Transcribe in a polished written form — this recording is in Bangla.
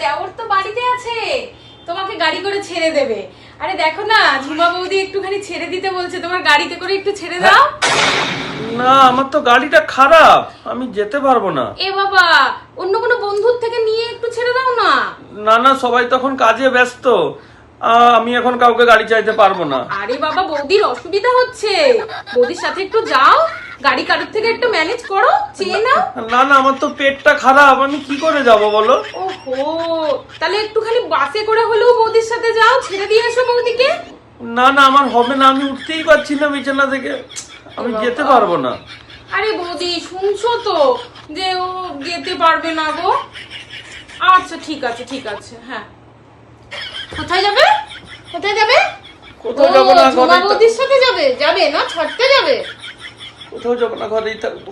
দেওর তো বাড়িতে আছে, তোমাকে গাড়ি করে ছেড়ে দেবে। আরে দেখো না, ঝুমা বৌদি একটুখানি ছেড়ে দিতে বলছে, তোমার গাড়িতে করে একটু ছেড়ে দাও। না, আমার তো গাড়িটা খারাপ, আমি যেতে পারবো না। এ বাবা, অন্য কোনো বন্ধুর থেকে নিয়ে একটু ছেড়ে দাও না। না না, সবাই তখন কাজে ব্যস্ত, আমি এখন কাউকে গাড়ি চাইতে পারবো না। আরে বাবা, বৌদির অসুবিধা হচ্ছে, বৌদির সাথে একটু যাও, গাড়ি কারোর থেকে একটু ম্যানেজ করো, চেয়ে নাও। না না, আমার তো পেটটা খারাপ, আমি কি করে যাব বলো? ওহো, তাহলে একটুখানি বাসে করে হলেও বৌদির সাথে যাও, ছেড়ে দিয়ে এসো বৌদিকে। না না, আমার হবে না, আমি উঠতেই পারছি না বিছানা থেকে, আমি যেতে পারবো না। আরে বৌদি, শুনছো তো যে ও যেতে পারবে না গো। আচ্ছা ঠিক আছে ঠিক আছে, হ্যাঁ। কোথায় যাবে? কোথায় যাবে? কোথাও যাবো না, ঝুমা বৌদির সাথে যাবে? যাবে না, ছাড়তে যাবে? কোথাও যাবো না, ঘরেই থাকবো।